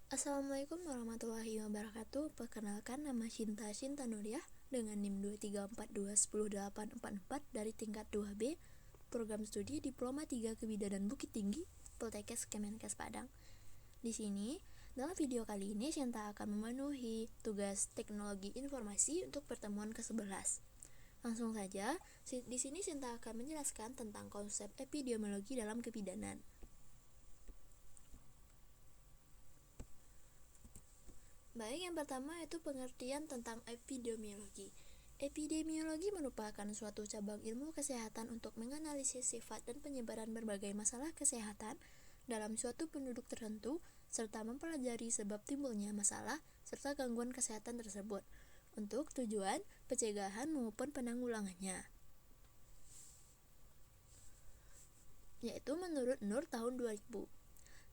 Assalamualaikum warahmatullahi wabarakatuh. Perkenalkan, nama Shinta Nuriyah dengan NIM 234210844 dari tingkat 2B, program studi Diploma 3 Kebidanan Bukit Tinggi, Poltekkes Kemenkes Padang. Di sini, dalam video kali ini Shinta akan memenuhi tugas teknologi informasi untuk pertemuan ke-11. Langsung saja, di sini Shinta akan menjelaskan tentang konsep epidemiologi dalam kebidanan. Baik, yang pertama yaitu pengertian tentang epidemiologi. Epidemiologi merupakan suatu cabang ilmu kesehatan untuk menganalisis sifat dan penyebaran berbagai masalah kesehatan dalam suatu penduduk tertentu, serta mempelajari sebab timbulnya masalah serta gangguan kesehatan tersebut, untuk tujuan pencegahan maupun penanggulangannya. Yaitu menurut Nur tahun 2000.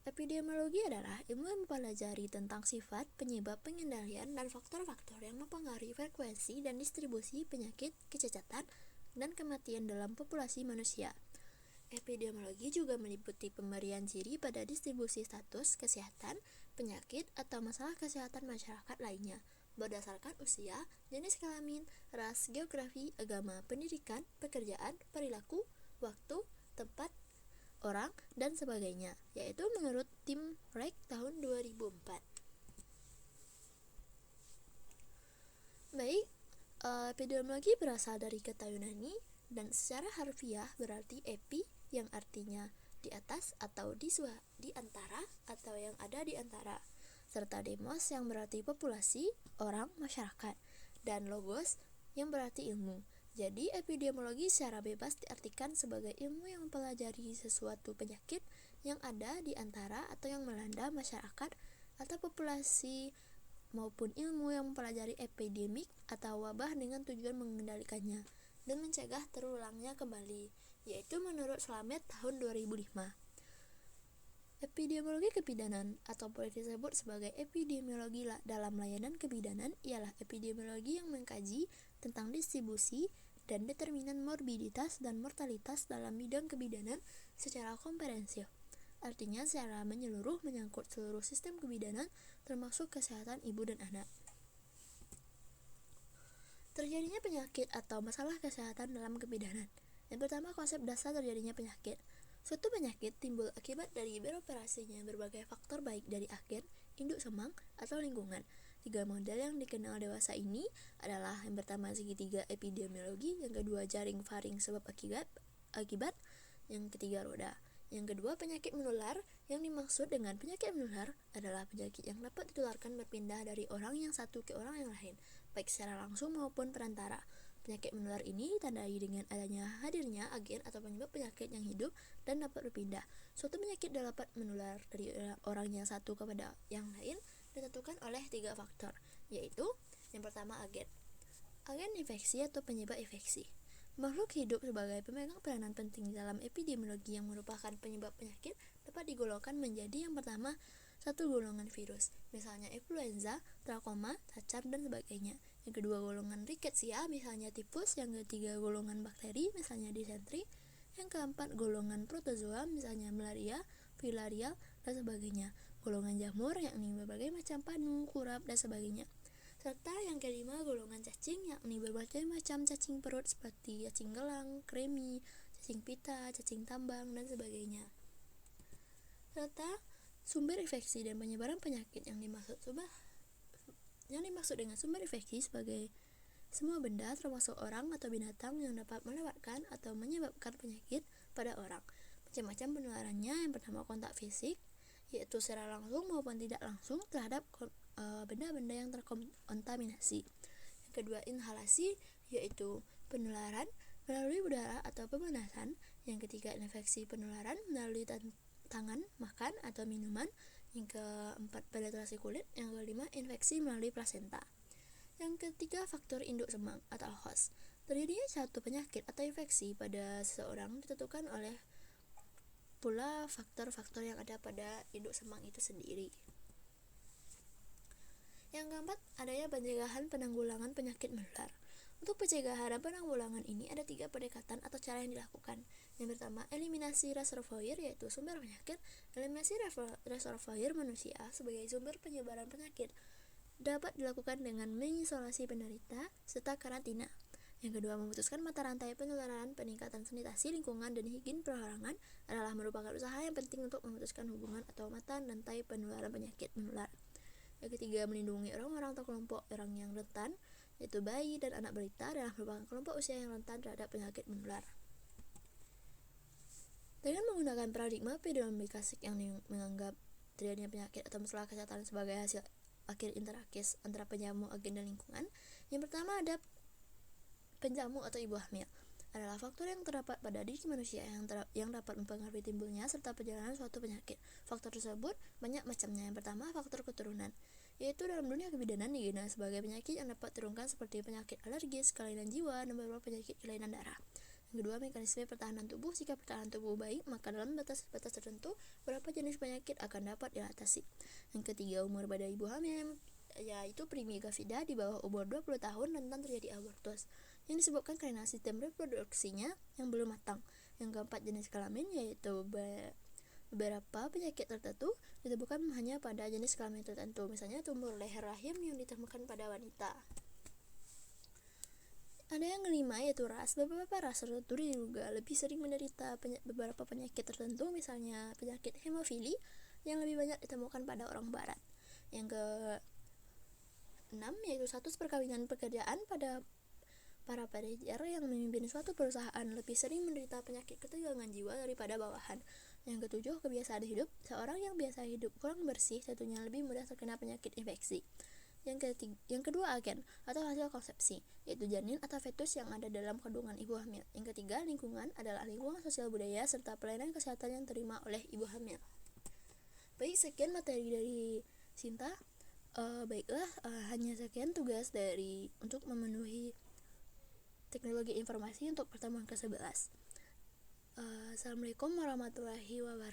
Epidemiologi adalah ilmu yang mempelajari tentang sifat, penyebab, pengendalian, dan faktor-faktor yang mempengaruhi frekuensi dan distribusi penyakit, kecacatan, dan kematian dalam populasi manusia. Epidemiologi juga meliputi pemberian ciri pada distribusi status kesehatan, penyakit, atau masalah kesehatan masyarakat lainnya berdasarkan usia, jenis kelamin, ras, geografi, agama, pendidikan, pekerjaan, perilaku, waktu, tempat, orang, dan sebagainya, yaitu menurut tim Reich tahun 2004. Baik, epidemiologi berasal dari kata Yunani dan secara harfiah berarti epi, yang artinya di atas atau di antara atau yang ada di antara, serta demos yang berarti populasi, orang, masyarakat, dan logos yang berarti ilmu. Jadi, epidemiologi secara bebas diartikan sebagai ilmu yang mempelajari sesuatu penyakit yang ada di antara atau yang melanda masyarakat atau populasi, maupun ilmu yang mempelajari epidemik atau wabah dengan tujuan mengendalikannya dan mencegah terulangnya kembali, yaitu menurut Slamet tahun 2005. Epidemiologi kebidanan atau boleh disebut sebagai epidemiologi dalam layanan kebidanan ialah epidemiologi yang mengkaji tentang distribusi dan determinan morbiditas dan mortalitas dalam bidang kebidanan secara komprehensif. Artinya secara menyeluruh menyangkut seluruh sistem kebidanan termasuk kesehatan ibu dan anak. Terjadinya penyakit atau masalah kesehatan dalam kebidanan. Yang pertama, konsep dasar terjadinya penyakit. Suatu penyakit timbul akibat dari beroperasinya berbagai faktor baik dari agen, induk semang, atau lingkungan. 3 model yang dikenal dewasa ini adalah yang pertama segitiga epidemiologi, yang kedua jaring faring sebab akibat, yang ketiga roda. Yang kedua penyakit menular. Yang dimaksud dengan penyakit menular adalah penyakit yang dapat ditularkan berpindah dari orang yang satu ke orang yang lain, baik secara langsung maupun perantara. Penyakit menular ini ditandai dengan adanya hadirnya agen atau penyebab penyakit yang hidup dan dapat berpindah. Suatu penyakit dapat menular dari orang yang satu kepada yang lain ditentukan oleh 3 faktor, yaitu yang pertama agen infeksi atau penyebab infeksi. Makhluk hidup sebagai pemegang peranan penting dalam epidemiologi yang merupakan penyebab penyakit dapat digolongkan menjadi yang pertama, satu golongan virus, misalnya influenza, trakoma, cacar, dan sebagainya. Yang kedua golongan rickettsia, misalnya tipus. Yang ketiga golongan bakteri, misalnya disentri. Yang keempat golongan protozoa, misalnya malaria, filarial, dan sebagainya. Golongan jamur, yakni berbagai macam panu, kurap, dan sebagainya. Serta yang kelima golongan cacing, yakni berbagai macam cacing perut seperti cacing gelang, kremi, cacing pita, cacing tambang, dan sebagainya. Serta sumber infeksi dan penyebaran penyakit. Yang dimaksud dengan sumber infeksi sebagai semua benda termasuk orang atau binatang yang dapat melewatkan atau menyebabkan penyakit pada orang. Macam-macam penularannya. Yang pertama kontak fisik, yaitu secara langsung maupun tidak langsung terhadap benda-benda yang terkontaminasi. Yang kedua inhalasi, yaitu penularan melalui udara atau pemanasan. Yang ketiga infeksi penularan melalui tangan, makan, atau minuman. Yang keempat penetrasi kulit. Yang kelima infeksi melalui plasenta. Yang ketiga faktor induk semang atau host. Terjadinya suatu penyakit atau infeksi pada seseorang ditentukan oleh pula faktor-faktor yang ada pada induk semang itu sendiri. Yang keempat, adanya pencegahan penanggulangan penyakit menular. Untuk pencegahan dan penanggulangan ini ada 3 pendekatan atau cara yang dilakukan. Yang pertama, eliminasi reservoir yaitu sumber penyakit. Eliminasi reservoir manusia sebagai sumber penyebaran penyakit dapat dilakukan dengan mengisolasi penderita serta karantina. Yang kedua, memutuskan mata rantai penularan. Peningkatan sanitasi lingkungan dan higien perorangan adalah merupakan usaha yang penting untuk memutuskan hubungan atau mata rantai penularan penyakit menular. Yang ketiga, melindungi orang-orang atau kelompok orang yang rentan, yaitu bayi dan anak balita adalah merupakan kelompok usia yang rentan terhadap penyakit menular. Dengan menggunakan paradigma epidemiologi yang menganggap terjadinya penyakit atau masalah kesehatan sebagai hasil akhir interaksis antara penjamu, agen, dan lingkungan. Yang pertama ada penjamu atau ibu hamil adalah faktor yang terdapat pada diri manusia yang dapat mempengaruhi timbulnya serta perjalanan suatu penyakit. Faktor tersebut banyak macamnya. Yang pertama, faktor keturunan, yaitu dalam dunia kebidanan dikenal sebagai penyakit yang dapat diturunkan seperti penyakit alergis, kelainan jiwa, dan beberapa penyakit kelainan darah. Yang kedua, mekanisme pertahanan tubuh. Jika pertahanan tubuh baik, maka dalam batas-batas tertentu beberapa jenis penyakit akan dapat diatasi. Yang ketiga, umur pada ibu hamil, yaitu primigavida di bawah umur 20 tahun rentan terjadi abortus yang disebabkan karena sistem reproduksinya yang belum matang. Yang keempat, jenis kelamin, yaitu beberapa penyakit tertentu ditemukan hanya pada jenis kelamin tertentu, misalnya tumor leher rahim yang ditemukan pada wanita. Ada yang kelima, yaitu ras. Beberapa ras tertentu diduga lebih sering menderita beberapa penyakit tertentu, misalnya penyakit hemofili yang lebih banyak ditemukan pada orang barat. Yang ke-6, yaitu status perkawinan pekerjaan. Pada para manajer yang memimpin suatu perusahaan lebih sering menderita penyakit ketegangan jiwa daripada bawahan. Yang ke-7, kebiasaan hidup. Seorang yang biasa hidup kurang bersih tentunya lebih mudah terkena penyakit infeksi. Yang kedua, agen atau hasil konsepsi, yaitu janin atau fetus yang ada dalam kandungan ibu hamil. Yang ketiga, lingkungan adalah lingkungan sosial budaya serta pelayanan kesehatan yang diterima oleh ibu hamil. Baik, sekian materi dari Sinta. Baiklah, hanya sekian tugas untuk memenuhi teknologi informasi untuk pertemuan ke-11. Assalamualaikum warahmatullahi wabarakatuh.